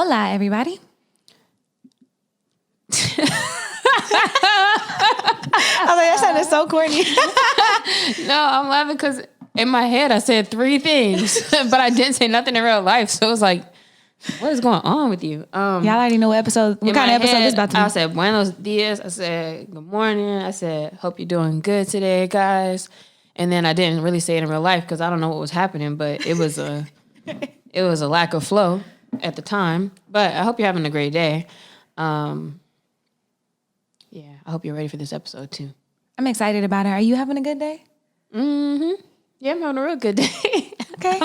Hola, everybody. I was like, that sounded so corny. No, I'm laughing because in my head I said 3 things, but I didn't say nothing in real life. So it was like, what is going on with you? Y'all already know what kind of episode this about to be. I said, buenos dias. I said, good morning. I said, hope you're doing good today, guys. And then I didn't really say it in real life because I don't know what was happening, but it was a lack of flow at the time. But I hope you're having a great day. Yeah, I hope you're ready for this episode too. I'm excited about it. Are you having a good day? Mm-hmm. Yeah, I'm having a real good day. Okay.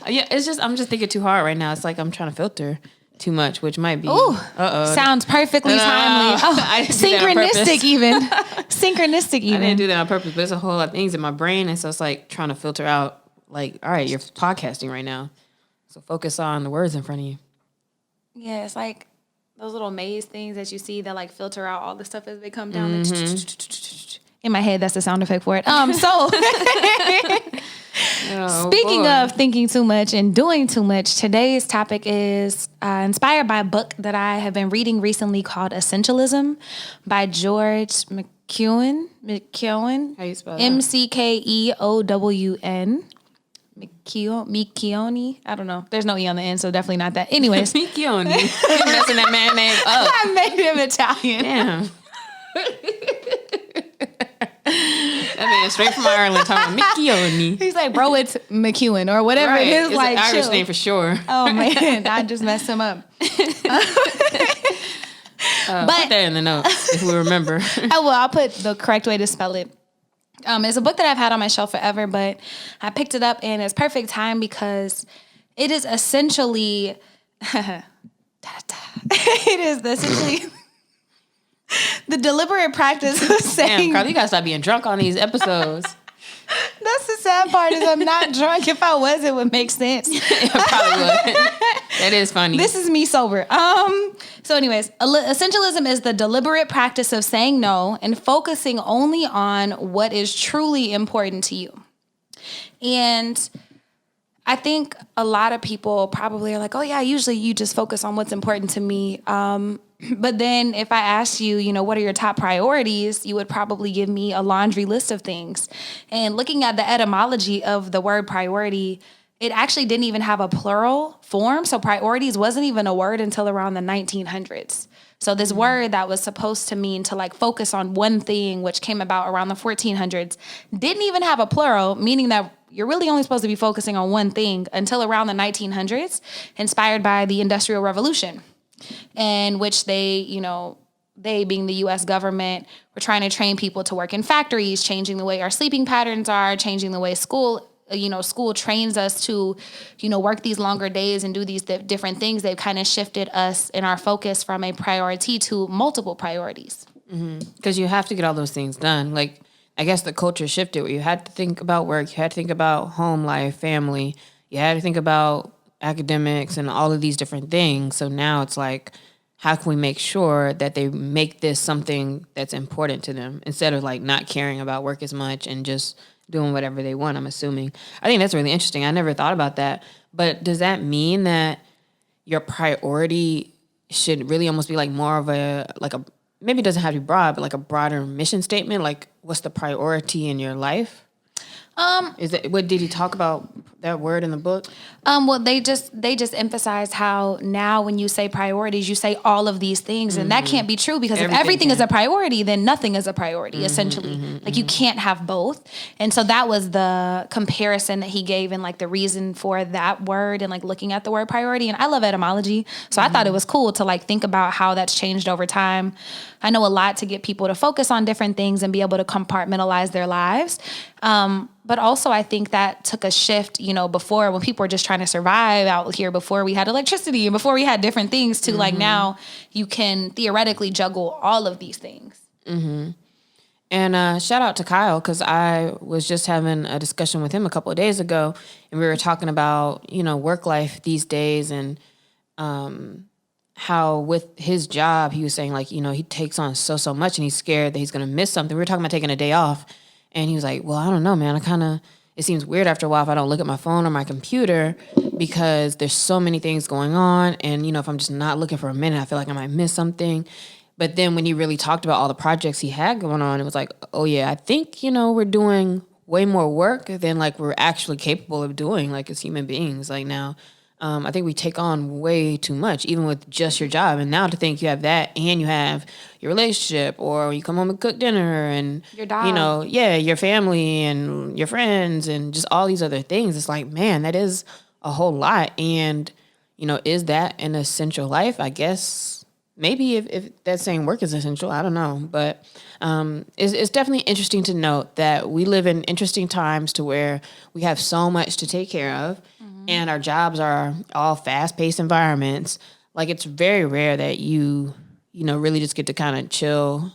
Yeah, I'm just thinking too hard right now. It's like I'm trying to filter too much, which might be. Ooh, sounds perfectly timely. Oh, synchronistic even. Synchronistic even. I didn't do that on purpose, but there's a whole lot of things in my brain, and so it's like trying to filter out. Like, all right, you're podcasting right now, so focus on the words in front of you. Yeah, it's like those little maze things that you see that like filter out all the stuff as they come down. In my head, that's the sound effect for it. Speaking of thinking too much and doing too much, today's topic is inspired by a book that I have been reading recently called Essentialism by George McKeown. How you spell that? Mckeown. Micchioni. I don't know. There's no E on the end, so definitely not that. Anyways. Micchioni. You're messing that man name up. I made him Italian. Damn. That man straight from Ireland talking Micchioni. He's like, bro, it's McEwen or whatever it is. It's like an Irish chill. name for sure. Oh man, I just messed him up. But put that in the notes if we remember. I'll put the correct way to spell it. It's a book that I've had on my shelf forever, but I picked it up and it's perfect time because it is essentially the deliberate practice of saying. Damn, Carlie, you gotta stop being drunk on these episodes. That's the sad part is I'm not drunk. If I was, it would make sense. It probably would. That is funny. This is me sober. So anyways, essentialism is the deliberate practice of saying no and focusing only on what is truly important to you. And I think a lot of people probably are like, oh yeah, usually you just focus on what's important to me. But then if I asked you, what are your top priorities, you would probably give me a laundry list of things. And looking at the etymology of the word priority, it actually didn't even have a plural form. So priorities wasn't even a word until around the 1900s. So this word that was supposed to mean to like focus on one thing, which came about around the 1400s, didn't even have a plural, meaning that you're really only supposed to be focusing on one thing until around the 1900s, inspired by the Industrial Revolution, in which they being the U.S. government, were trying to train people to work in factories, changing the way our sleeping patterns are, changing the way school trains us to, work these longer days and do these different things. They've kind of shifted us in our focus from a priority to multiple priorities. Because you have to get all those things done. Like, I guess the culture shifted where you had to think about work, you had to think about home life, family, you had to think about academics and all of these different things. So now it's like, how can we make sure that they make this something that's important to them instead of like not caring about work as much and just doing whatever they want, I'm assuming. I think that's really interesting. I never thought about that. But does that mean that your priority should really almost be like more of maybe it doesn't have to be broad, but like a broader mission statement? Like, what's the priority in your life? What did he talk about that word in the book? Well, they just emphasized how now when you say priorities, you say all of these things, and that can't be true because if everything is a priority, then nothing is a priority. Essentially, you can't have both. And so that was the comparison that he gave, and like the reason for that word, and like looking at the word priority. And I love etymology, so I thought it was cool to like think about how that's changed over time. I know a lot to get people to focus on different things and be able to compartmentalize their lives. But also I think that took a shift, before when people were just trying to survive out here, before we had electricity and before we had different things to like now you can theoretically juggle all of these things. Mm-hmm. And shout out to Kyle, because I was just having a discussion with him a couple of days ago, and we were talking about, work life these days and how with his job, he was saying like, he takes on so much and he's scared that he's going to miss something. We were talking about taking a day off. And he was like, well, I don't know, man. it seems weird after a while if I don't look at my phone or my computer because there's so many things going on. And, if I'm just not looking for a minute, I feel like I might miss something. But then when he really talked about all the projects he had going on, it was like, oh, yeah, I think, we're doing way more work than like we're actually capable of doing like as human beings. Like now, I think we take on way too much, even with just your job. And now to think you have that and you have your relationship or you come home and cook dinner and, your dog. your family and your friends and just all these other things. It's like, man, that is a whole lot. And, is that an essential life? I guess maybe if that's saying work is essential, I don't know. But it's definitely interesting to note that we live in interesting times to where we have so much to take care of. And our jobs are all fast-paced environments. Like, it's very rare that you really just get to kind of chill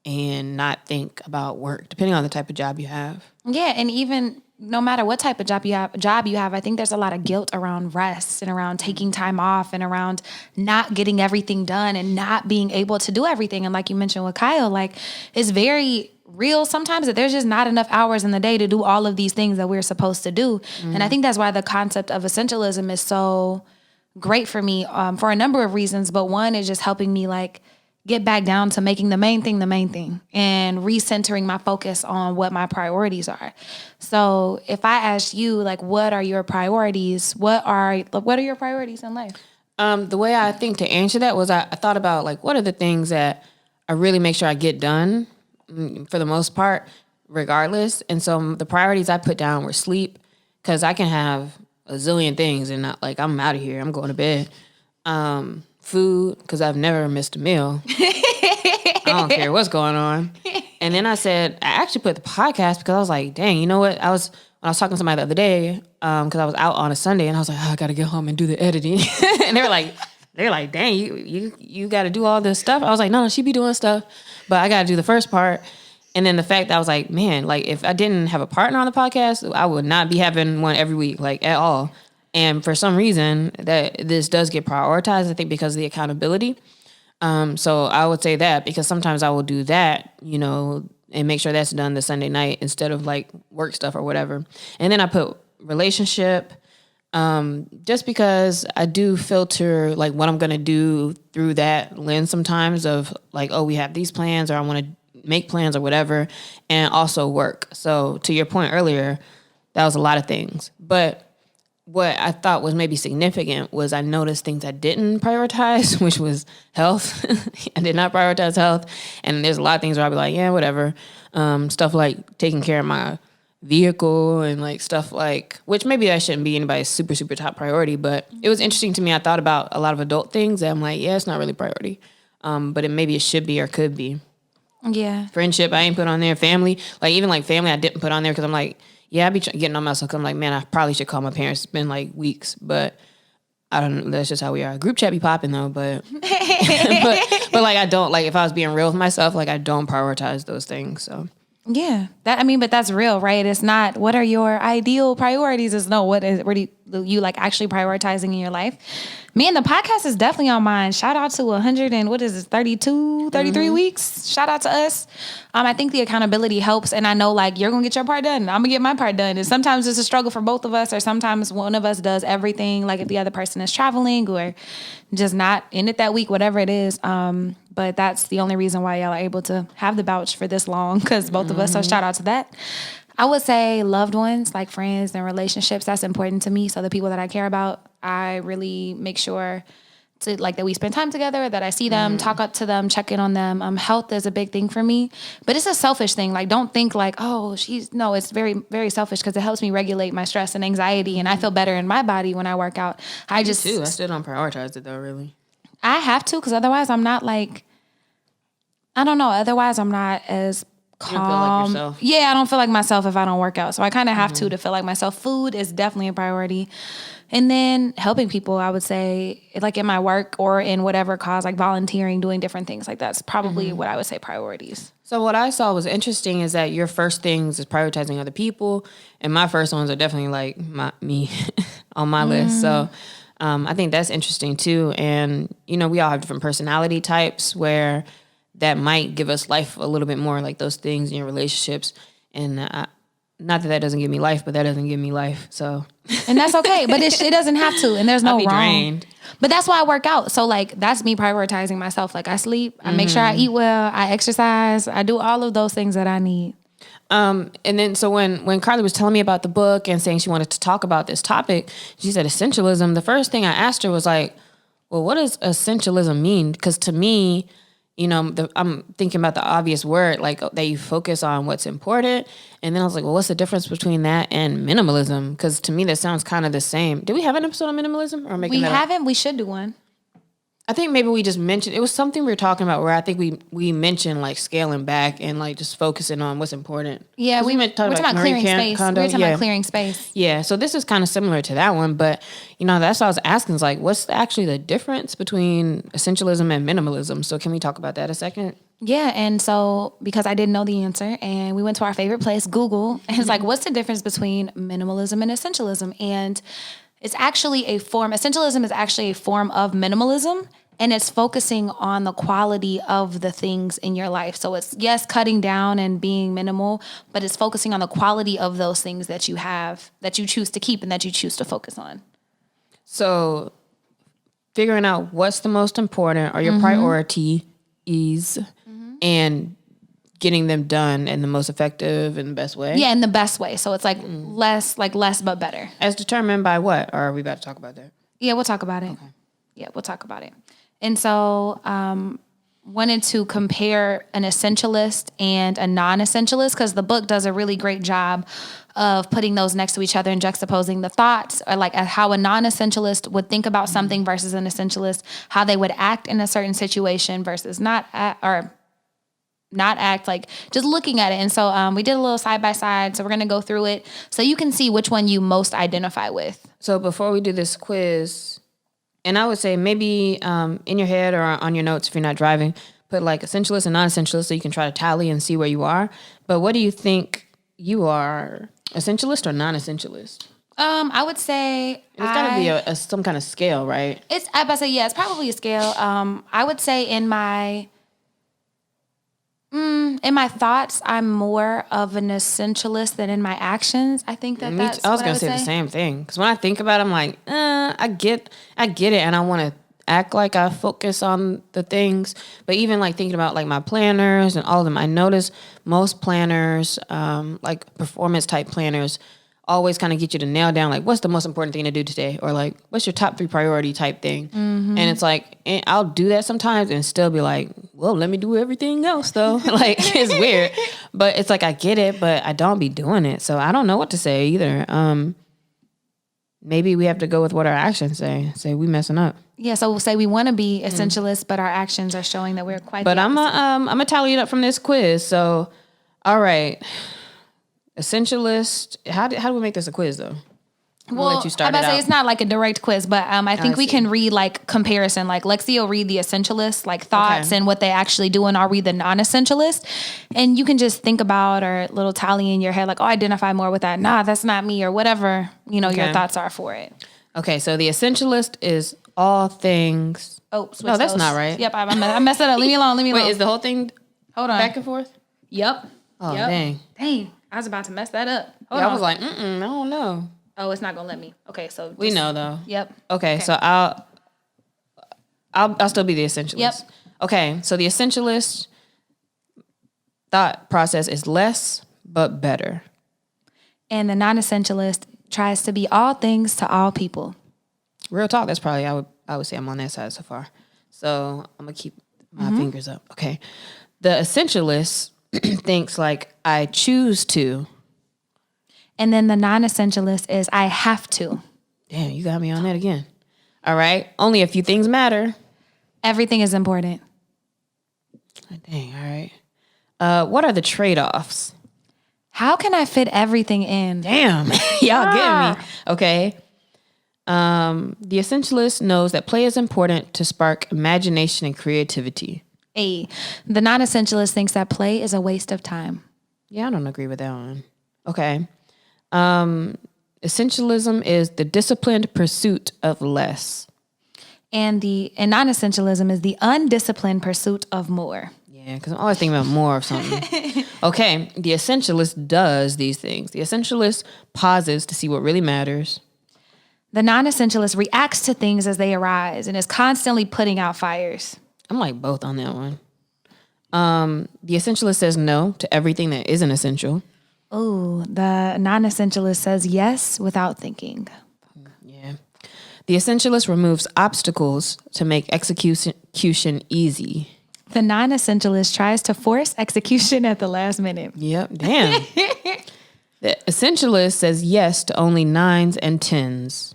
and not think about work, depending on the type of job you have. Yeah, and even no matter what type of job you have, I think there's a lot of guilt around rest and around taking time off and around not getting everything done and not being able to do everything. And like you mentioned with Kyle, like, it's very real sometimes that there's just not enough hours in the day to do all of these things that we're supposed to do. And I think that's why the concept of essentialism is so great for me, for a number of reasons. But one is just helping me like get back down to making the main thing and recentering my focus on what my priorities are. So if I ask you, like, what are your priorities? What are your priorities in life? The way I think to answer that was I thought about like, what are the things that I really make sure I get done for the most part, regardless. And so the priorities I put down were sleep, because I can have a zillion things and not like, I'm out of here, I'm going to bed. Food, because I've never missed a meal. I don't care what's going on. And then I actually put the podcast because I was like, dang, you know what? When I was talking to somebody the other day, because I was out on a Sunday and I was like, I got to get home and do the editing. And they're like, dang, you got to do all this stuff. I was like, no, she be doing stuff, but I got to do the first part. And then the fact that I was like, man, like if I didn't have a partner on the podcast, I would not be having one every week, like at all. And for some reason that this does get prioritized, I think because of the accountability. So I would say that because sometimes I will do that, and make sure that's done the Sunday night instead of like work stuff or whatever. And then I put relationship, just because I do filter like what I'm going to do through that lens sometimes of like, oh, we have these plans or I want to make plans or whatever, and also work. So to your point earlier, that was a lot of things. But what I thought was maybe significant was I noticed things I didn't prioritize, which was health. I did not prioritize health. And there's a lot of things where I'll be like, yeah, whatever. Stuff like taking care of my vehicle and like stuff like, which maybe that shouldn't be anybody's super, super top priority, but it was interesting to me. I thought about a lot of adult things that I'm like, yeah, it's not really priority. But maybe it should be or could be. Yeah. Friendship, I ain't put on there. Family, like even like family, I didn't put on there because I'm like, yeah, I be getting on myself. I'm like, man, I probably should call my parents. It's been like weeks, but I don't know. That's just how we are. Group chat be popping though, but but like I don't like if I was being real with myself, like I don't prioritize those things. So yeah, but that's real, right? It's not what are your ideal priorities. It's no, what do you like actually prioritizing in your life? Me and the podcast is definitely on mine. Shout out to 100 and what is this, 32, 33 weeks. Shout out to us. I think the accountability helps. And I know like you're going to get your part done. I'm going to get my part done. And sometimes it's a struggle for both of us, or sometimes one of us does everything. Like if the other person is traveling or just not in it that week, whatever it is. But that's the only reason why y'all are able to have the vouch for this long, because both of us. So shout out to that. I would say loved ones, like friends and relationships, that's important to me. So the people that I care about, I really make sure to like that we spend time together, that I see them, talk up to them, check in on them. Health is a big thing for me, but it's a selfish thing. Like don't think like, oh, it's very, very selfish, because it helps me regulate my stress and anxiety, and I feel better in my body when I work out. Me too. I still don't prioritize it though, really. I have to, because otherwise I'm not like, I don't know. Otherwise I'm not as calm. You don't feel like yourself. Yeah, I don't feel like myself if I don't work out. So I kind of have to feel like myself. Food is definitely a priority. And then helping people, I would say, like in my work or in whatever cause, like volunteering, doing different things. Like that's probably what I would say priorities. So what I saw was interesting is that your first things is prioritizing other people. And my first ones are definitely like me on my list. So I think that's interesting too. And, we all have different personality types where that might give us life a little bit more, like those things in your relationships. And not that doesn't give me life, but that doesn't give me life. So, and that's okay. But it doesn't have to, and there's no I'll be wrong. drained. But that's why I work out. So like that's me prioritizing myself. Like I sleep, I make sure I eat well, I exercise, I do all of those things that I need. And then so when Carlie was telling me about the book and saying she wanted to talk about this topic, she said essentialism. The first thing I asked her was like, well, what does essentialism mean? Because to me, you know, I'm thinking about the obvious word, like that you focus on what's important. And then I was like, well, what's the difference between that and minimalism? Because to me, that sounds kind of the same. Did we have an episode on minimalism? Or we haven't. We should do one. I think maybe we just mentioned, it was something we were talking about where I think we mentioned like scaling back and like just focusing on what's important. Yeah, we're talking about clearing space. We're talking about clearing space. Yeah, so this is kind of similar to that one, but you know, that's what I was asking is like, what's actually the difference between essentialism and minimalism? So can we talk about that a second? Yeah, and so because I didn't know the answer and we went to our favorite place, Google, and it's like, what's the difference between minimalism and essentialism? And it's actually essentialism is actually a form of minimalism, and it's focusing on the quality of the things in your life. So it's, yes, cutting down and being minimal, but it's focusing on the quality of those things that you have, that you choose to keep and that you choose to focus on. So figuring out what's the most important or your priority is, and getting them done in the most effective and the best way. Yeah, in the best way. So it's like less but better. As determined by what? Or are we about to talk about that? Yeah, we'll talk about it. Okay. Yeah, we'll talk about it. And so wanted to compare an essentialist and a non-essentialist because the book does a really great job of putting those next to each other and juxtaposing the thoughts, or like how a non-essentialist would think about something versus an essentialist, how they would act in a certain situation versus not act, like just looking at it. And so we did a little side by side. So we're going to go through it so you can see which one you most identify with. So before we do this quiz, and I would say maybe in your head or on your notes if you're not driving, put like essentialist and non-essentialist so you can try to tally and see where you are. But what do you think you are, essentialist or non-essentialist? I would say it's got to be some kind of scale, right? It's probably a scale. I would say in my thoughts, I'm more of an essentialist than in my actions. I think I was going to say the same thing. Because when I think about it, I'm like, I get it. And I want to act like I focus on the things. But even like thinking about like my planners and all of them, I notice most planners, like performance type planners, always kind of get you to nail down like what's the most important thing to do today, or like what's your top 3 priority type thing. And it's like I'll do that sometimes and still be like, well, let me do everything else though. Like it's weird, but it's like I get it, but I don't be doing it, so I don't know what to say either. Maybe we have to go with what our actions say we messing up. Yeah, so we'll say we want to be essentialists, but our actions are showing that we're quite. But I'm gonna tally it up from this quiz. So all right, essentialist. How do we make this a quiz though? Well, let you start it's not like a direct quiz, but I think we can read like comparison. Like Lexi will read the essentialist, like thoughts and what they actually do, and I'll read the non-essentialist. And you can just think about or little tally in your head, like, oh, identify more with that. Nah, that's not me, or whatever, your thoughts are for it. Okay, so the essentialist is all things. Oh, no, that's not right. Yep, I messed it up. Leave me alone. Wait, is the whole thing Hold on. back and forth? Yep. Oh, yep. Dang. I was about to mess that up. Hold on. I was like, I don't know. Oh, it's not gonna let me. Okay, so we know though. Yep. Okay, so I'll still be the essentialist. Yep. Okay, so the essentialist thought process is less but better, and the non-essentialist tries to be all things to all people. Real talk. That's probably I would say I'm on that side so far. So I'm gonna keep my fingers up. Okay, the essentialist thinks like I choose to. And then the non-essentialist is I have to. Damn, you got me on that again. All right. Only a few things matter. Everything is important. Oh, dang, all right. What are the trade-offs? How can I fit everything in? Damn, y'all getting me. Okay. The essentialist knows that play is important to spark imagination and creativity. The non-essentialist thinks that play is a waste of time. Yeah, I don't agree with that one. Okay. Essentialism is the disciplined pursuit of less. And non-essentialism is the undisciplined pursuit of more. Yeah, Yeah, because I'm always thinking about more of something. Okay, the essentialist does these things. The essentialist pauses to see what really matters. The non-essentialist reacts to things as they arise and is constantly putting out fires. I'm like both on that one. The essentialist says no to everything that isn't essential. Oh, the non-essentialist says yes without thinking. Yeah. The essentialist removes obstacles to make execution easy. The non-essentialist tries to force execution at the last minute. Yep. Damn. The essentialist says yes to only 9s and 10s.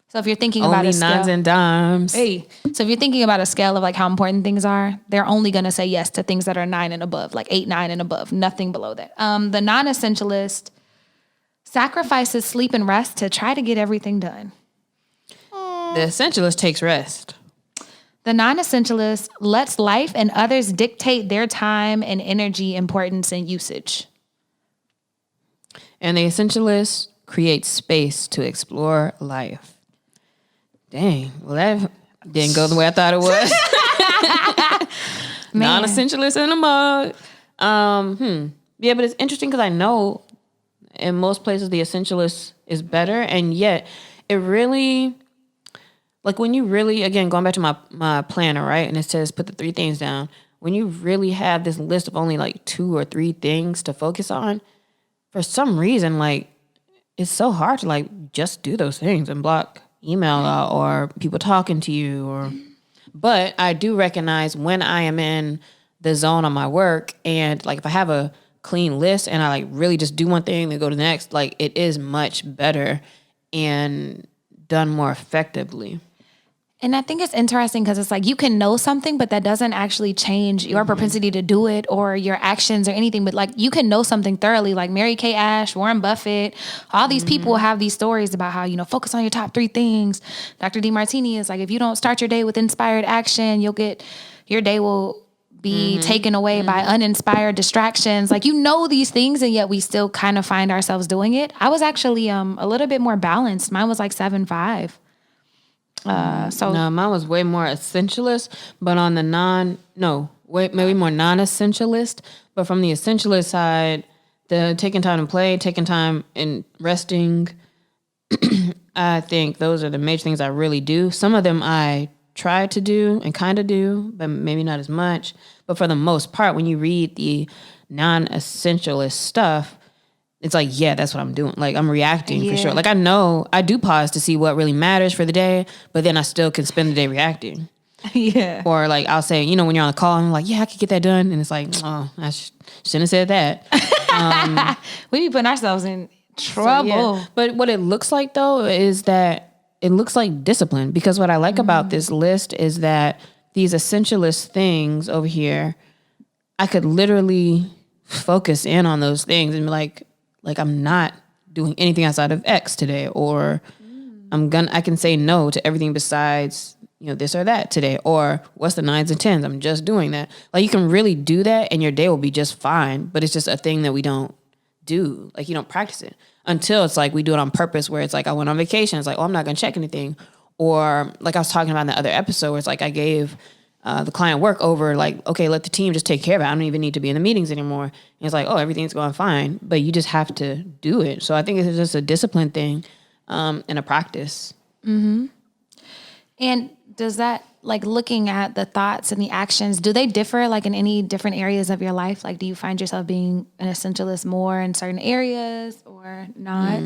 So if you're thinking about Only a scale, 9s and dimes. hey, so if you're thinking about a scale of like how important things are, they're only going to say yes to things that are 9 and above, like 8, 9 and above, nothing below that. The non-essentialist sacrifices sleep and rest to try to get everything done. The essentialist takes rest. The non-essentialist lets life and others dictate their time and energy, importance, and usage. And the essentialist creates space to explore life. Dang. Well, that didn't go the way I thought it was. Non-essentialist in a mug. Yeah, but it's interesting because I know in most places the essentialist is better, and yet it really, like when you really, again, going back to my planner, right? And it says put the 3 things down. When you really have this list of only like 2 or 3 things to focus on, for some reason, like it's so hard to like just do those things and block email out or people talking to you but I do recognize when I am in the zone on my work and like if I have a clean list and I like really just do one thing then go to the next, like it is much better and done more effectively. And I think it's interesting because it's like you can know something, but that doesn't actually change your propensity to do it or your actions or anything. But like you can know something thoroughly, like Mary Kay Ash, Warren Buffett, all these people have these stories about how, focus on your top 3 things. Dr. DeMartini is like, if you don't start your day with inspired action, your day will be taken away by uninspired distractions. Like, these things, and yet we still kind of find ourselves doing it. I was actually a little bit more balanced. Mine was like 7-5. No, mine was way more essentialist, but on the maybe more non-essentialist. But from the essentialist side, the taking time to play, taking time and resting, I think those are the major things I really do. Some of them I try to do and kind of do, but maybe not as much. But for the most part, when you read the non-essentialist stuff, it's like, yeah, that's what I'm doing. Like, I'm reacting for sure. Like, I know I do pause to see what really matters for the day, but then I still can spend the day reacting. Yeah. Or, like, I'll say, when you're on a call, I'm like, yeah, I could get that done. And it's like, oh, I shouldn't have said that. We be putting ourselves in trouble. So, yeah. But what it looks like, though, is that it looks like discipline. Because what I like about this list is that these essentialist things over here, I could literally focus in on those things and be like I'm not doing anything outside of X today, or I can say no to everything besides, this or that today, or what's the 9s and 10s? I'm just doing that. Like, you can really do that and your day will be just fine, but it's just a thing that we don't do. Like, you don't practice it until it's like we do it on purpose, where it's like I went on vacation. It's like, oh, I'm not going to check anything. Or like I was talking about in the other episode where it's like I gave the client work over, like, okay, let the team just take care of it. I don't even need to be in the meetings anymore. And it's like, oh, everything's going fine, but you just have to do it. So I think it's just a discipline thing and a practice. Mm-hmm. And does that, like, looking at the thoughts and the actions, do they differ like in any different areas of your life? Like, do you find yourself being an essentialist more in certain areas or not?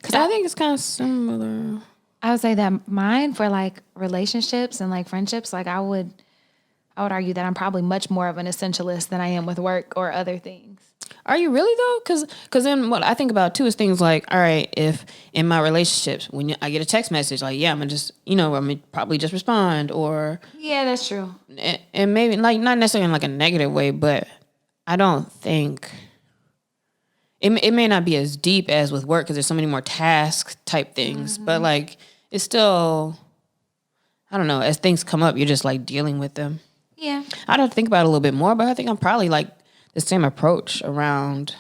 Because I think it's kind of similar. I would say that mine, for like relationships and like friendships, like I would argue that I'm probably much more of an essentialist than I am with work or other things. Are you really though? Because then what I think about too is things like, all right, if in my relationships, when I get a text message, like, yeah, I'm gonna just, I'm gonna probably just respond, or yeah, that's true. And maybe like not necessarily in like a negative way, but I don't think. It may not be as deep as with work because there's so many more task type things, but like it's still, I don't know, as things come up, you're just like dealing with them. Yeah. I'd have to think about it a little bit more, but I think I'm probably like the same approach around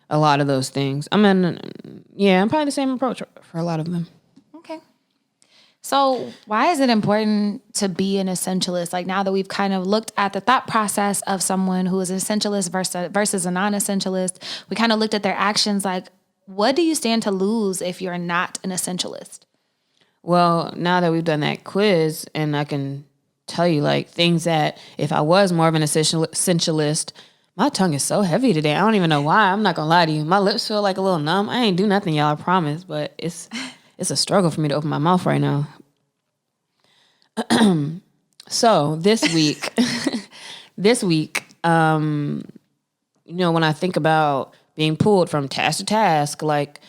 a lot of those things. I'm probably the same approach for a lot of them. Okay. So why is it important to be an essentialist? Like now that we've kind of looked at the thought process of someone who is an essentialist versus a non-essentialist, we kind of looked at their actions. Like, what do you stand to lose if you're not an essentialist? Well, now that we've done that quiz, and I can tell you like things that if I was more of an essentialist, my tongue is so heavy today. I don't even know why. I'm not gonna lie to you. My lips feel like a little numb. I ain't do nothing, y'all, I promise, but it's a struggle for me to open my mouth right now. So this week, when I think about being pulled from task to task, like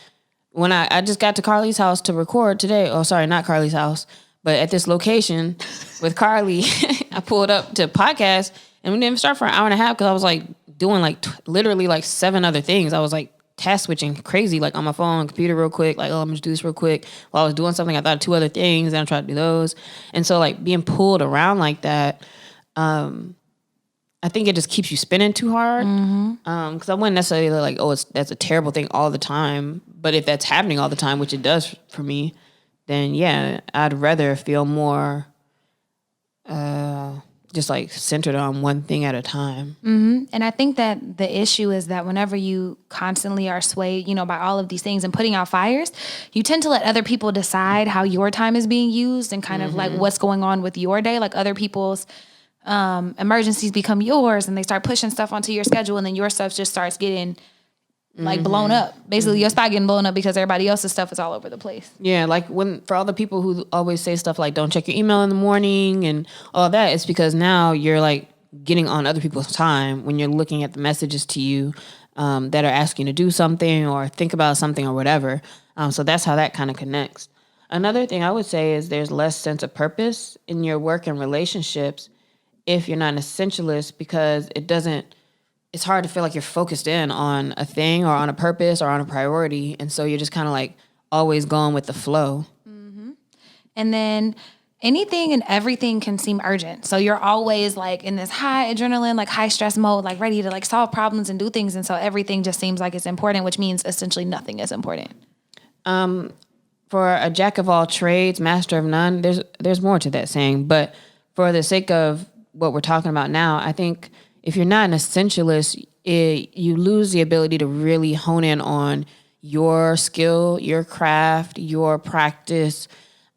when I just got to Carlie's house to record today. Oh, sorry, not Carlie's house, but at this location with Carlie, I pulled up to podcast and we didn't start for an hour and a half because I was like doing like literally like 7 other things. I was like task switching crazy, like on my phone, computer real quick, like, oh, I'm gonna do this real quick. While I was doing something, I thought of 2 other things and I tried to do those. And so like being pulled around like that, I think it just keeps you spinning too hard. Because I wouldn't necessarily like, oh, that's a terrible thing all the time. But if that's happening all the time, which it does for me, then yeah, I'd rather feel more just like centered on one thing at a time. And I think that the issue is that whenever you constantly are swayed, by all of these things and putting out fires, you tend to let other people decide how your time is being used and kind of like what's going on with your day. Like other people's emergencies become yours and they start pushing stuff onto your schedule and then your stuff just starts getting like blown up. Basically your spot getting blown up because everybody else's stuff is all over the place. Yeah, like for all the people who always say stuff like don't check your email in the morning and all that, it's because now you're like getting on other people's time when you're looking at the messages to you that are asking you to do something or think about something or whatever. So that's how that kind of connects. Another thing I would say is there's less sense of purpose in your work and relationships if you're not an essentialist, because it's hard to feel like you're focused in on a thing or on a purpose or on a priority. And so you're just kind of like always going with the flow. And then anything and everything can seem urgent. So you're always like in this high adrenaline, like high stress mode, like ready to like solve problems and do things. And so everything just seems like it's important, which means essentially nothing is important. For a jack of all trades, master of none, there's more to that saying. But for the sake of what we're talking about now, I think if you're not an essentialist, you lose the ability to really hone in on your skill, your craft, your practice,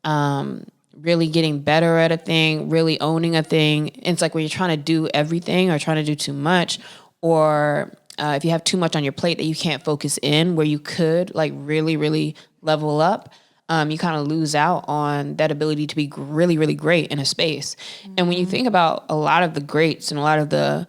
really getting better at a thing, really owning a thing. And it's like when you're trying to do everything or trying to do too much, or if you have too much on your plate that you can't focus in where you could like really, really level up, you kind of lose out on that ability to be really, really great in a space. And when you think about a lot of the greats and a lot of the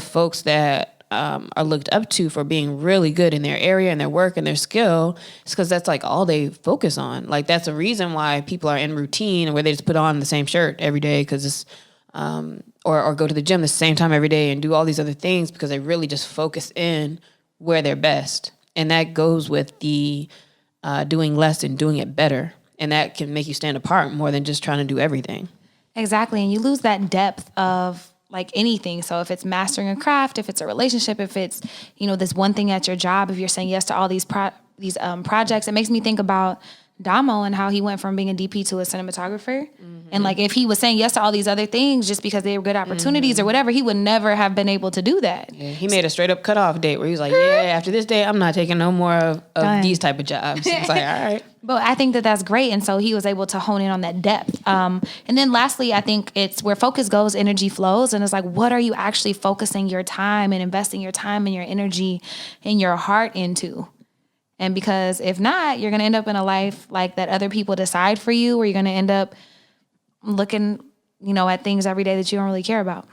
folks that are looked up to for being really good in their area and their work and their skill, it's because that's like all they focus on. Like that's a reason why people are in routine and where they just put on the same shirt every day because it's or go to the gym the same time every day and do all these other things because they really just focus in where they're best. And that goes with the doing less and doing it better. And that can make you stand apart more than just trying to do everything. Exactly. And you lose that depth of like anything. So if it's mastering a craft, if it's a relationship, if it's, this one thing at your job, if you're saying yes to all these projects, it makes me think about Damo and how he went from being a DP to a cinematographer. And like if he was saying yes to all these other things just because they were good opportunities or whatever, he would never have been able to do that. Yeah, he made a straight up cutoff date where he was like, yeah, after this day, I'm not taking no more of these type of jobs. It's like, all right. But I think that that's great. And so he was able to hone in on that depth. And then lastly, I think it's where focus goes, energy flows. And it's like, what are you actually focusing your time and investing your time and your energy and your heart into? And because if not, you're going to end up in a life like that other people decide for you, or you're going to end up looking, at things every day that you don't really care about.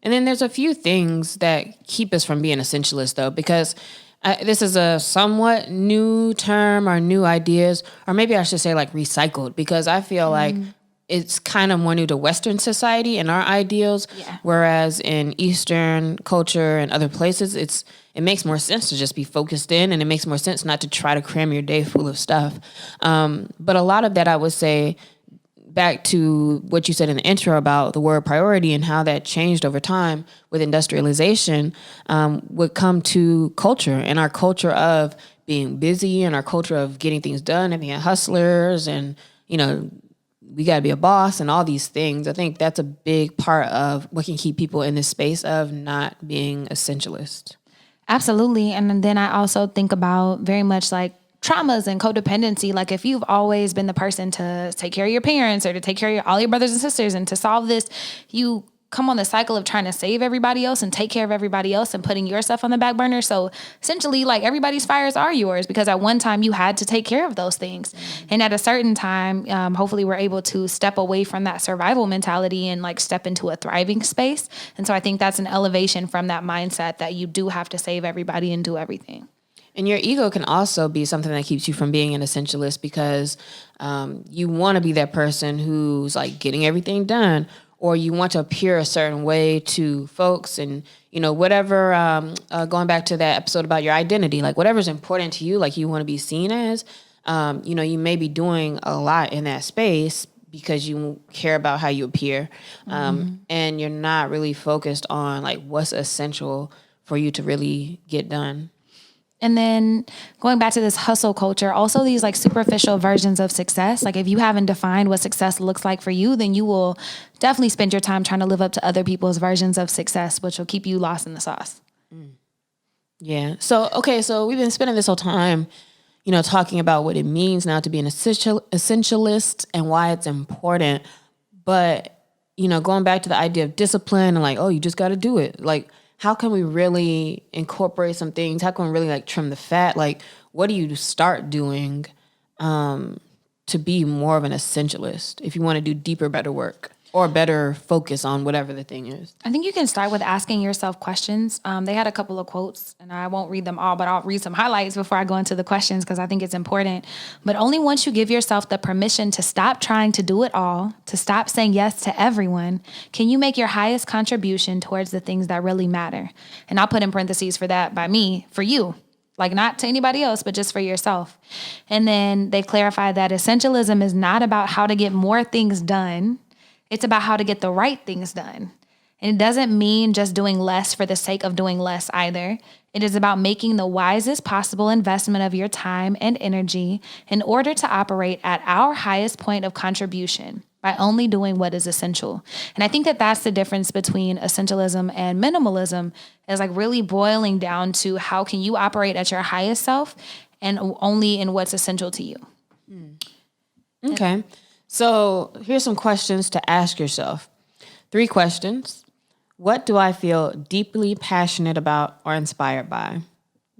And then there's a few things that keep us from being essentialists, though, because this is a somewhat new term or new ideas, or maybe I should say like recycled, because I feel like it's kind of more new to Western society and our ideals, whereas in Eastern culture and other places, it makes more sense to just be focused in, and it makes more sense not to try to cram your day full of stuff. But a lot of that, I would say, back to what you said in the intro about the word priority and how that changed over time with industrialization, would come to culture and our culture of being busy and our culture of getting things done and being hustlers and, we got to be a boss and all these things. I think that's a big part of what can keep people in this space of not being essentialist. Absolutely. And then I also think about very much like traumas and codependency. Like if you've always been the person to take care of your parents or to take care of all your brothers and sisters and to solve this, you come on the cycle of trying to save everybody else and take care of everybody else and putting yourself on the back burner. So essentially, like everybody's fires are yours because at one time you had to take care of those things. And at a certain time, hopefully we're able to step away from that survival mentality and like step into a thriving space. And so I think that's an elevation from that mindset that you do have to save everybody and do everything. And your ego can also be something that keeps you from being an essentialist because you want to be that person who's like getting everything done, or you want to appear a certain way to folks and, whatever, going back to that episode about your identity, like whatever's important to you, like you want to be seen as, you may be doing a lot in that space because you care about how you appear. And you're not really focused on like what's essential for you to really get done. And then going back to this hustle culture, also these like superficial versions of success. Like if you haven't defined what success looks like for you, then you will definitely spend your time trying to live up to other people's versions of success, which will keep you lost in the sauce. Yeah. So we've been spending this whole time, talking about what it means now to be an essentialist and why it's important. But, going back to the idea of discipline and like, oh, you just got to do it. Like, how can we really incorporate some things? How can we really like trim the fat? Like, what do you start doing to be more of an essentialist if you want to do deeper, better work or better focus on whatever the thing is? I think you can start with asking yourself questions. They had a couple of quotes, and I won't read them all, but I'll read some highlights before I go into the questions because I think it's important. But only once you give yourself the permission to stop trying to do it all, to stop saying yes to everyone, can you make your highest contribution towards the things that really matter. And I'll put in parentheses for that by me, for you. Like not to anybody else, but just for yourself. And then they clarify that essentialism is not about how to get more things done. It's about how to get the right things done. And it doesn't mean just doing less for the sake of doing less either. It is about making the wisest possible investment of your time and energy in order to operate at our highest point of contribution by only doing what is essential. And I think that that's the difference between essentialism and minimalism, is like really boiling down to how can you operate at your highest self and only in what's essential to you. Okay. So here's some questions to ask yourself. 3 questions. What do I feel deeply passionate about or inspired by?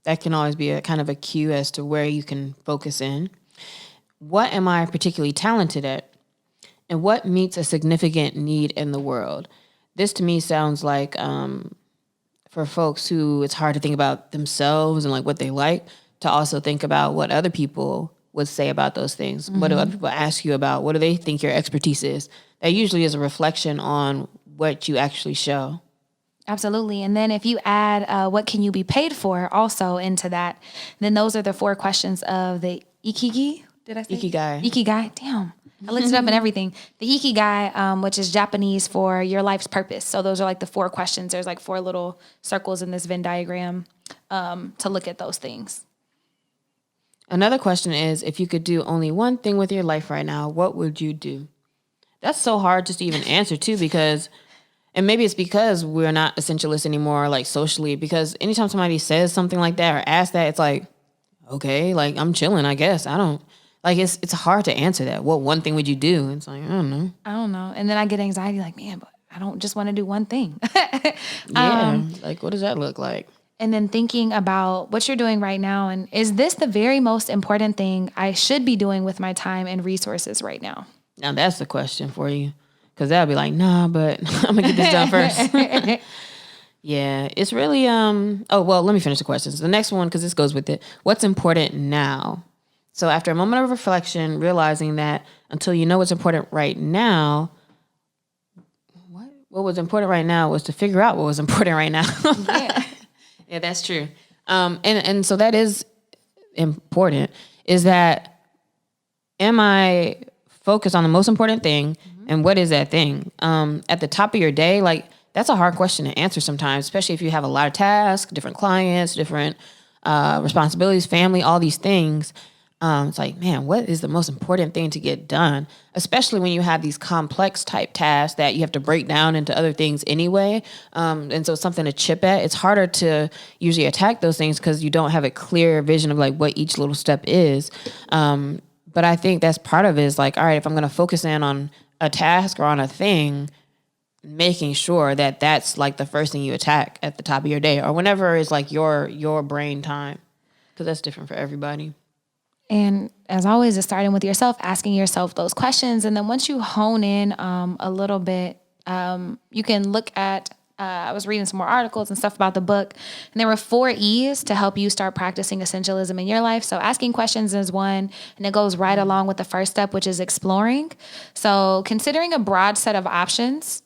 That can always be a kind of a cue as to where you can focus in. What am I particularly talented at? And what meets a significant need in the world? This to me sounds like for folks who it's hard to think about themselves and like what they like, to also think about what other people would say about those things. Mm-hmm. What do other people ask you about? What do they think your expertise is? That usually is a reflection on what you actually show. Absolutely. And then if you add what can you be paid for also into that, then those are the 4 questions of the Ikigai. Did I say? Ikigai. Damn. I looked it up and everything. The Ikigai, which is Japanese for your life's purpose. So those are like the 4 questions. There's like 4 little circles in this Venn diagram to look at those things. Another question is, if you could do only one thing with your life right now, what would you do? That's so hard just to even answer too, because, and maybe it's because we're not essentialists anymore, like socially, because anytime somebody says something like that or asks that, it's like, okay, like I'm chilling, I guess. I don't, like it's hard to answer that. What one thing would you do? It's like, I don't know. And then I get anxiety like, man, but I don't just want to do one thing. Like what does that look like? And then thinking about what you're doing right now. And is this the very most important thing I should be doing with my time and resources right now? Now that's the question for you. Because that'll be like, nah, but I'm going to get this done first. Yeah, it's really, let me finish the questions. The next one, because this goes with it. What's important now? So after a moment of reflection, realizing that until you know what's important right now, what was important right now was to figure out what was important right now. Yeah. Yeah, that's true. And so that is important, is that am I focused on the most important thing, and what is that thing? At the top of your day, like that's a hard question to answer sometimes, especially if you have a lot of tasks, different clients, different responsibilities, family, all these things. It's like, man, what is the most important thing to get done? Especially when you have these complex type tasks that you have to break down into other things anyway. And so something to chip at, it's harder to usually attack those things because you don't have a clear vision of like what each little step is. But I think that's part of it is like, all right, if I'm going to focus in on a task or on a thing, making sure that that's like the first thing you attack at the top of your day or whenever is like your brain time, because that's different for everybody. And as always, it's starting with yourself, asking yourself those questions. And then once you hone in a little bit, you can look at, I was reading some more articles and stuff about the book, and there were 4 E's to help you start practicing essentialism in your life. So asking questions is one, and it goes right along with the first step, which is exploring. So considering a broad set of options.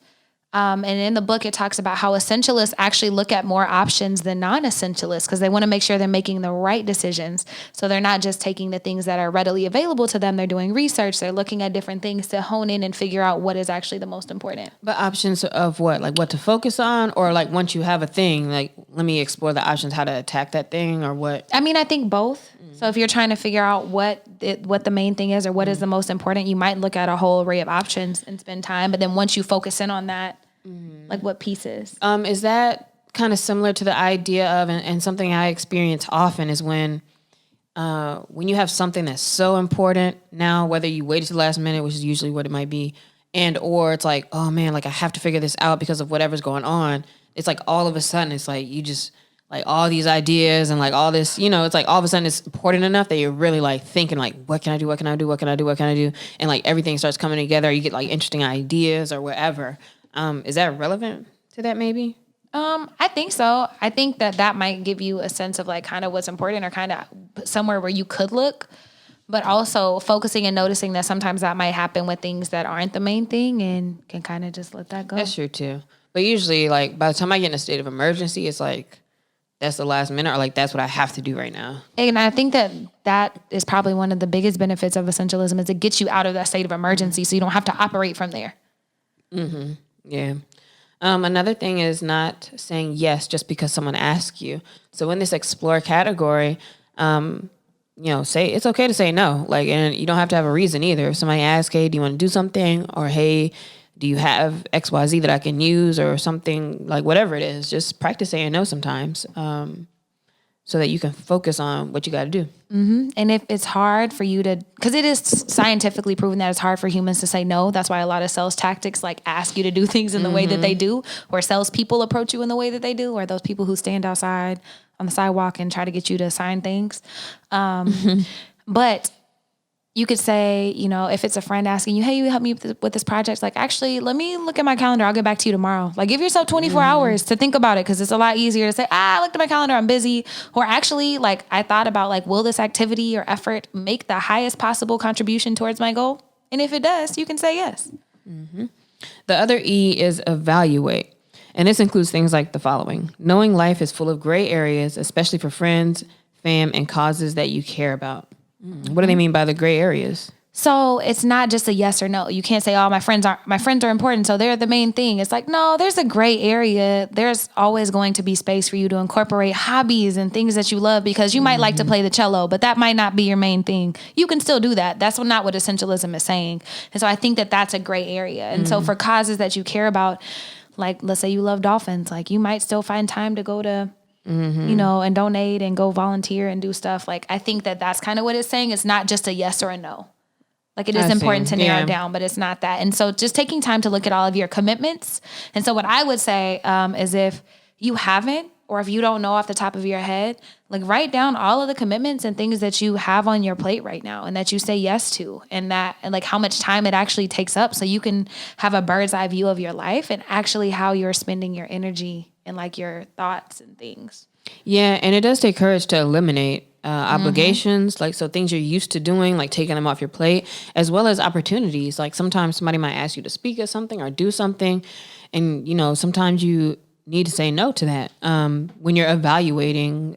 And in the book, it talks about how essentialists actually look at more options than non-essentialists because they want to make sure they're making the right decisions. So they're not just taking the things that are readily available to them. They're doing research. They're looking at different things to hone in and figure out what is actually the most important. But options of what? Like what to focus on? Or like once you have a thing, like let me explore the options, how to attack that thing or what? I mean, I think both. So if you're trying to figure out what the main thing is or what is the most important, you might look at a whole array of options and spend time. But then once you focus in on that, like what pieces? Is that kind of similar to the idea of, and something I experience often is when you have something that's so important now, whether you waited to the last minute, which is usually what it might be, and or it's like, oh man, like I have to figure this out because of whatever's going on. It's like all of a sudden it's like you just like all these ideas and like all this, it's like all of a sudden it's important enough that you're really like thinking like, what can I do? What can I do? What can I do? What can I do? And like everything starts coming together. You get like interesting ideas or whatever. Is that relevant to that maybe? I think so. I think that might give you a sense of like kind of what's important or kind of somewhere where you could look, but also focusing and noticing that sometimes that might happen with things that aren't the main thing and can kind of just let that go. That's true too. But usually like by the time I get in a state of emergency, it's like, that's the last minute or like, that's what I have to do right now. And I think that is probably one of the biggest benefits of essentialism is it gets you out of that state of emergency so you don't have to operate from there. Mm-hmm. Yeah. Another thing is not saying yes just because someone asks you. So in this explore category, say it's okay to say no. Like, and you don't have to have a reason either. If somebody asks, hey, do you want to do something? Or hey, do you have XYZ that I can use or something, like whatever it is, just practice saying no sometimes. So that you can focus on what you got to do. Mm-hmm. And if it's hard for you to, because it is scientifically proven that it's hard for humans to say no. That's why a lot of sales tactics like ask you to do things in the way that they do, or salespeople approach you in the way that they do, or those people who stand outside on the sidewalk and try to get you to sign things. But you could say, if it's a friend asking you, hey, you help me with this project. Like, actually, let me look at my calendar. I'll get back to you tomorrow. Like, give yourself 24 hours to think about it because it's a lot easier to say, I looked at my calendar, I'm busy. Or actually, like, I thought about, like, will this activity or effort make the highest possible contribution towards my goal? And if it does, you can say yes. Mm-hmm. The other E is evaluate. And this includes things like the following. Knowing life is full of gray areas, especially for friends, fam, and causes that you care about. What do they mean by the gray areas? So it's not just a yes or no. You can't say, oh, my friends are important, so they're the main thing. It's like, no, there's a gray area. There's always going to be space for you to incorporate hobbies and things that you love because you might like to play the cello, but that might not be your main thing. You can still do that. That's not what essentialism is saying. And so I think that that's a gray area. And so for causes that you care about, like let's say you love dolphins, like you might still find time to go to and donate and go volunteer and do stuff. Like, I think that that's kind of what it's saying. It's not just a yes or a no. Like, it is important to narrow down, but it's not that. And so just taking time to look at all of your commitments. And so what I would say is if you haven't, or if you don't know off the top of your head, like write down all of the commitments and things that you have on your plate right now and that you say yes to, and like how much time it actually takes up so you can have a bird's eye view of your life and actually how you're spending your energy and like your thoughts and things. Yeah, and it does take courage to eliminate obligations, like so things you're used to doing, like taking them off your plate, as well as opportunities. Like sometimes somebody might ask you to speak at something or do something, and sometimes you need to say no to that when you're evaluating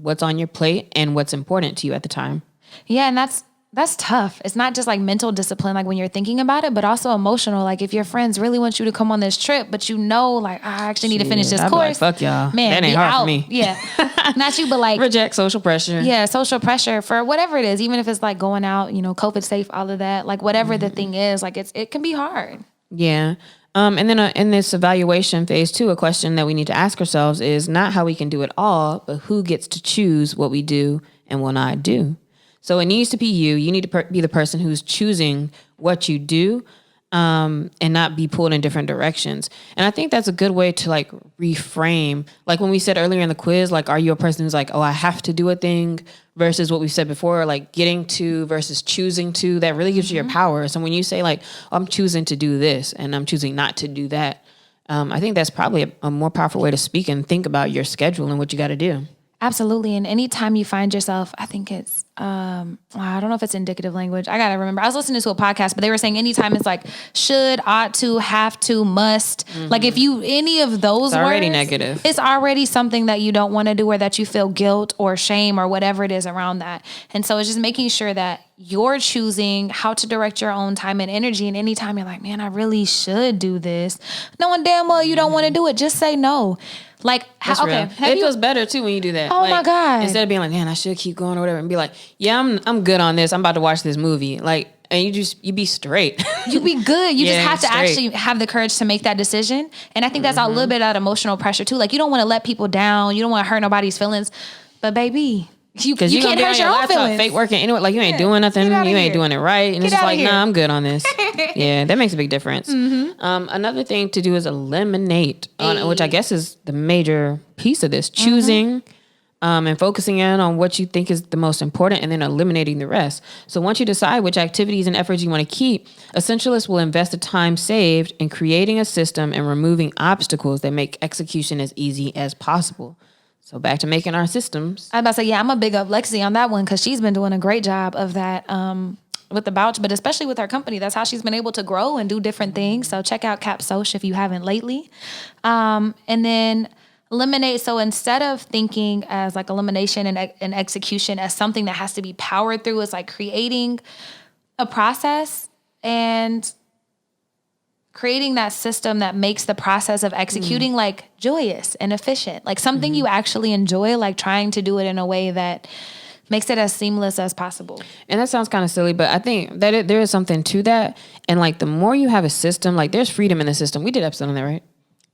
what's on your plate and what's important to you at the time. Yeah, and that's that's tough. It's not just like mental discipline, like when you're thinking about it, but also emotional. Like if your friends really want you to come on this trip, but you know, like I actually need to finish this I'd be course. like, fuck y'all. Man, that ain't be hard out. for me. Yeah. Not you, but like reject social pressure. Yeah, social pressure for whatever it is, even if it's like going out, COVID safe, all of that, like whatever the thing is, like it can be hard. Yeah. And then in this evaluation phase too, a question that we need to ask ourselves is not how we can do it all, but who gets to choose what we do and will not do. So it needs to be you. You need to be the person who's choosing what you do, and not be pulled in different directions. And I think that's a good way to like reframe. Like when we said earlier in the quiz, like, are you a person who's like, oh, I have to do a thing, versus what we said before, like getting to versus choosing to, that really gives you your power. So when you say like, oh, I'm choosing to do this and I'm choosing not to do that, I think that's probably a more powerful way to speak and think about your schedule and what you got to do. Absolutely. And anytime you find yourself, I think it's, I don't know if it's indicative language. I got to remember. I was listening to a podcast, but they were saying anytime it's like should, ought to, have to, must. Like if you, any of those it's already words, negative. It's already something that you don't want to do or that you feel guilt or shame or whatever it is around that. And so it's just making sure that you're choosing how to direct your own time and energy. And anytime you're like, man, I really should do this, knowing damn well you don't want to do it, just say no. Like, okay, it feels better too when you do that. Oh like, my God. Instead of being like, man, I should keep going or whatever, and be like, yeah, I'm good on this. I'm about to watch this movie. Like, and you be straight. You be good. You just have to straight. actually have the courage to make that decision. And I think that's a little bit of emotional pressure too. Like you don't want to let people down. You don't want to hurt nobody's feelings. But baby, you can't hurt your own feelings. Fake working anyway. Like you ain't doing nothing. You ain't doing it right. And it's just like, nah, I'm good on this. Yeah, that makes a big difference. Another thing to do is eliminate, which I guess is the major piece of this. Choosing and focusing in on what you think is the most important and then eliminating the rest. So once you decide which activities and efforts you want to keep, essentialists will invest the time saved in creating a system and removing obstacles that make execution as easy as possible. So back to making our systems. I was about to say, yeah, I'm a big up Lexi on that one because she's been doing a great job of that with the Bouch, but especially with her company. That's how she's been able to grow and do different things. So check out Cap Soch if you haven't lately. And then eliminate. So instead of thinking as like elimination and execution as something that has to be powered through, it's like creating a process and creating that system that makes the process of executing like joyous and efficient, like something you actually enjoy, like trying to do it in a way that makes it as seamless as possible. And that sounds kind of silly, but I think that there is something to that. And like the more you have a system, like there's freedom in the system. We did episode on that, right?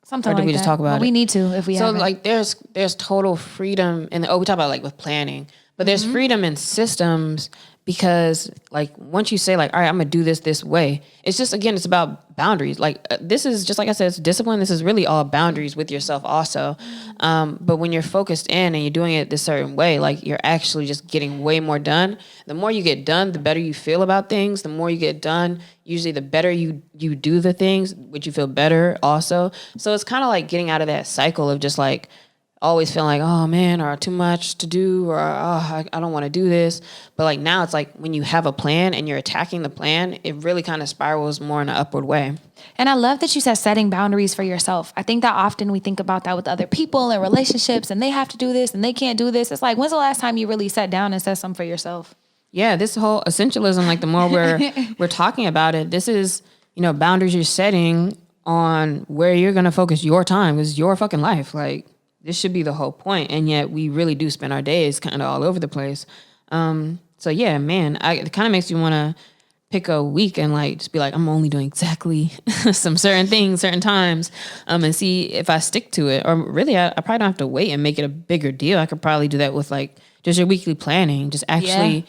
Something or did like we just that. talk about it? We need to if we so haven't. like there's total freedom in we talk about like with planning, but there's freedom in systems because like once you say like, all right, I'm gonna do this way, it's just, again, it's about boundaries. Like this is just, like I said, it's discipline. This is really all boundaries with yourself also. But when you're focused in and you're doing it this certain way, like you're actually just getting way more done. The more you get done, the better you feel about things. The more you get done, usually the better you do the things, which you feel better also. So it's kind of like getting out of that cycle of just like, always feeling like, oh man, or too much to do, or I don't want to do this. But like now it's like when you have a plan and you're attacking the plan, it really kind of spirals more in an upward way. And I love that you said setting boundaries for yourself. I think that often we think about that with other people and relationships and they have to do this and they can't do this. It's like, when's the last time you really sat down and said something for yourself? Yeah, this whole essentialism, like the more we're talking about it, this is, boundaries you're setting on where you're going to focus your time. It's your fucking life. Like, this should be the whole point, and yet we really do spend our days kind of all over the place. So yeah, man, it kind of makes you want to pick a week and like just be like, I'm only doing exactly some certain things, certain times, and see if I stick to it. Or really, I probably don't have to wait and make it a bigger deal. I could probably do that with like just your weekly planning, just actually.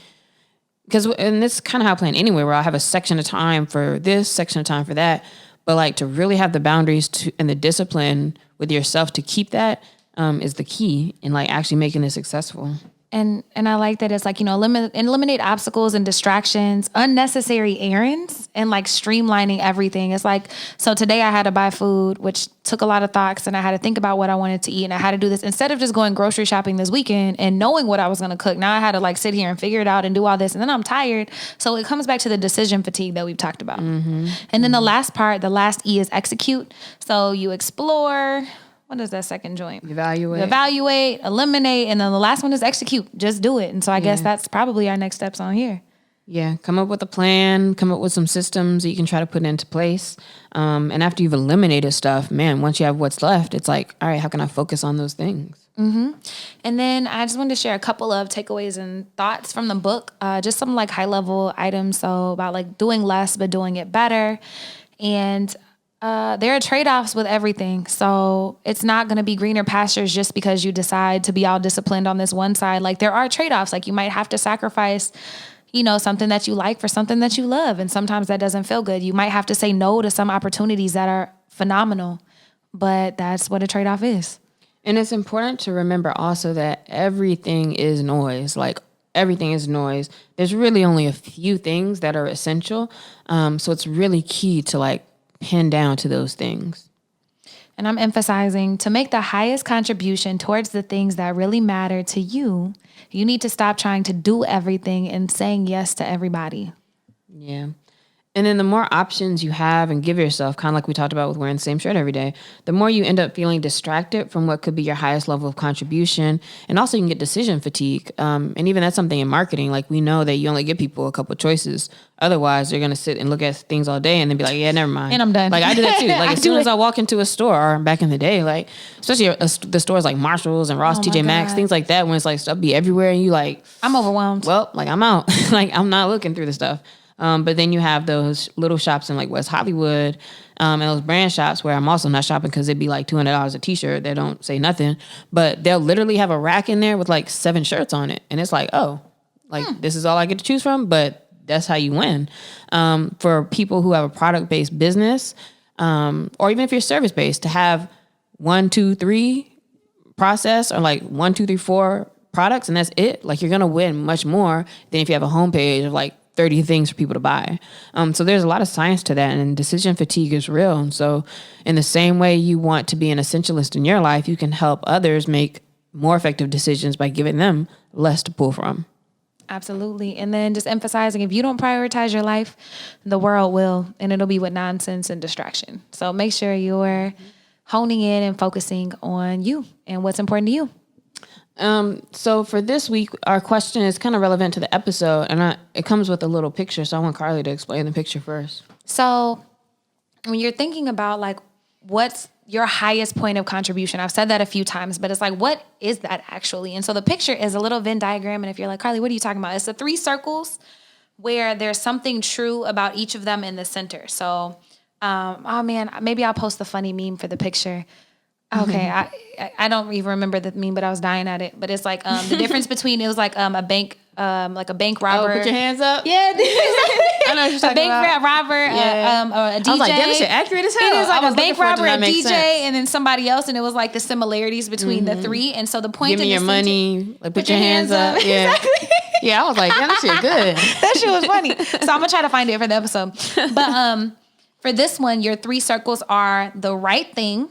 Because and this is kind of how I plan anyway, where I have a section of time for this, section of time for that. But like to really have the boundaries and the discipline with yourself to keep that. Is the key in like actually making it successful. And I like that it's like, eliminate obstacles and distractions, unnecessary errands, and like streamlining everything. It's like, so today I had to buy food, which took a lot of thoughts, and I had to think about what I wanted to eat, and I had to do this instead of just going grocery shopping this weekend and knowing what I was going to cook. Now I had to like sit here and figure it out and do all this, and then I'm tired. So it comes back to the decision fatigue that we've talked about. And then the last part, the last E is execute. So you explore. What is that second joint? Evaluate, eliminate, and then the last one is execute. Just do it. And so I guess that's probably our next steps on here. Yeah, come up with a plan, come up with some systems that you can try to put into place. And after you've eliminated stuff, man, once you have what's left, it's like, all right, how can I focus on those things? And then I just wanted to share a couple of takeaways and thoughts from the book, just some like high level items. So about like doing less, but doing it better. And there are trade-offs with everything. So it's not going to be greener pastures just because you decide to be all disciplined on this one side. Like there are trade-offs. Like you might have to sacrifice, something that you like for something that you love. And sometimes that doesn't feel good. You might have to say no to some opportunities that are phenomenal, but that's what a trade-off is. And it's important to remember also that everything is noise. Like everything is noise. There's really only a few things that are essential. So it's really key to like pin down to those things. And I'm emphasizing to make the highest contribution towards the things that really matter to you, you need to stop trying to do everything and saying yes to everybody. Yeah. And then the more options you have and give yourself, kind of like we talked about with wearing the same shirt every day, the more you end up feeling distracted from what could be your highest level of contribution. And also you can get decision fatigue. And even that's something in marketing. Like we know that you only give people a couple of choices. Otherwise, they're going to sit and look at things all day and then be like, yeah, never mind. And I'm done. Like I do that too. Like as soon as I walk into a store, or back in the day, like especially the stores like Marshalls and Ross, TJ Maxx, things like that, when it's like stuff be everywhere and you like, I'm overwhelmed. Well, like I'm out. Like I'm not looking through the stuff. But then you have those little shops in like West Hollywood and those brand shops where I'm also not shopping because it'd be like $200 a t-shirt. They don't say nothing, but they'll literally have a rack in there with like 7 shirts on it. And it's like, oh, like this is all I get to choose from, but that's how you win. For people who have a product-based business, or even if you're service-based, to have 1, 2, 3 process or like 1, 2, 3, 4 products and that's it. Like you're going to win much more than if you have a homepage of like 30 things for people to buy. So there's a lot of science to that, and decision fatigue is real. And so in the same way you want to be an essentialist in your life, you can help others make more effective decisions by giving them less to pull from. Absolutely. And then just emphasizing, if you don't prioritize your life, the world will, and it'll be with nonsense and distraction. So make sure you're honing in and focusing on you and what's important to you. So for this week, our question is kind of relevant to the episode, and it comes with a little picture. So I want Carlie to explain the picture first. So when you're thinking about like, what's your highest point of contribution? I've said that a few times, but it's like, what is that actually? And so the picture is a little Venn diagram. And if you're like, Carlie, what are you talking about? It's the 3 circles where there's something true about each of them in the center. So, oh man, maybe I'll post the funny meme for the picture. Okay, I don't even remember the meme, but I was dying at it. But it's like the difference between, it was like a bank robber. Oh, put your hands up. Yeah, I know what you're talking a bank about. robber, Yeah. a DJ. I was like, damn, this shit accurate as hell. It is like I was a bank looking forward to robber, that. a Makes DJ, sense. and then somebody else, and it was like the similarities between the 3. And so the point Give me your money. Like, put your hands up. Yeah. Exactly. Yeah, I was like, damn, this shit good. That shit was funny. So I'm gonna try to find it for the episode. But for this one, your 3 circles are the right thing,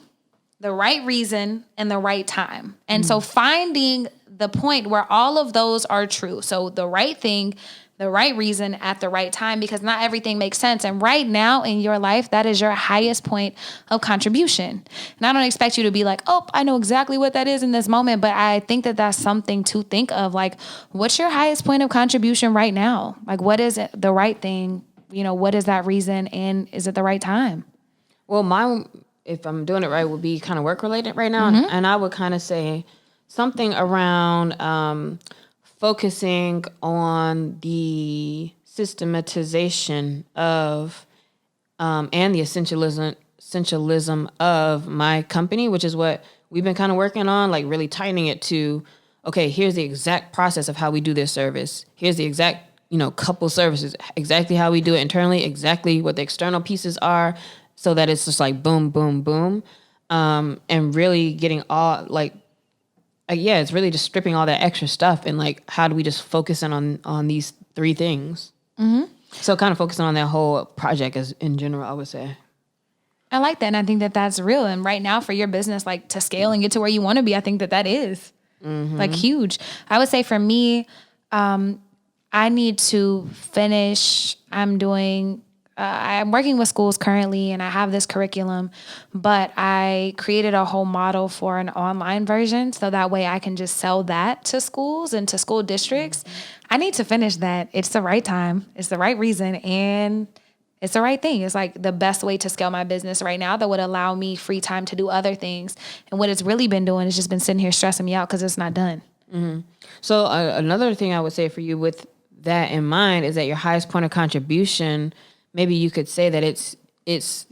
the right reason, and the right time. And so finding the point where all of those are true. So the right thing, the right reason at the right time, because not everything makes sense. And right now in your life, that is your highest point of contribution. And I don't expect you to be like, oh, I know exactly what that is in this moment. But I think that that's something to think of. Like, what's your highest point of contribution right now? Like, what is it, the right thing? What is that reason? And is it the right time? Well, mine, if I'm doing it right, would be kind of work related right now. And I would kind of say something around focusing on the systematization of and the essentialism of my company, which is what we've been kind of working on, like really tightening it to, okay, here's the exact process of how we do this service. Here's the exact, couple services, exactly how we do it internally, exactly what the external pieces are, so that it's just like boom, boom, boom. And really getting all it's really just stripping all that extra stuff and like, how do we just focus in on these 3 things? Mm-hmm. So kind of focusing on that whole project as in general, I would say. I like that. And I think that that's real. And right now for your business, like to scale and get to where you want to be, I think that is like huge. I would say for me, I need to finish. I'm doing I'm working with schools currently and I have this curriculum, but I created a whole model for an online version so that way I can just sell that to schools and to school districts. I need to finish that. It's the right time. It's the right reason. And it's the right thing. It's like the best way to scale my business right now that would allow me free time to do other things. And what it's really been doing is just been sitting here stressing me out because it's not done. So another thing I would say for you with that in mind is that your highest point of contribution, maybe you could say that it's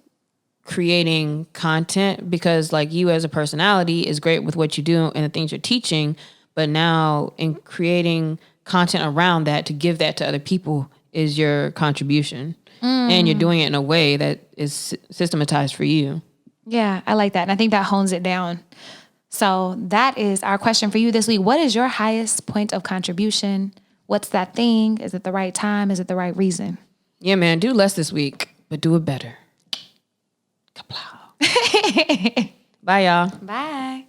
creating content, because like you as a personality is great with what you do and the things you're teaching, but now in creating content around that to give that to other people is your contribution. And you're doing it in a way that is systematized for you. Yeah, I like that. And I think that hones it down. So that is our question for you this week. What is your highest point of contribution? What's that thing? Is it the right time? Is it the right reason? Yeah, man, do less this week, but do it better. Kaplow. Bye, y'all. Bye.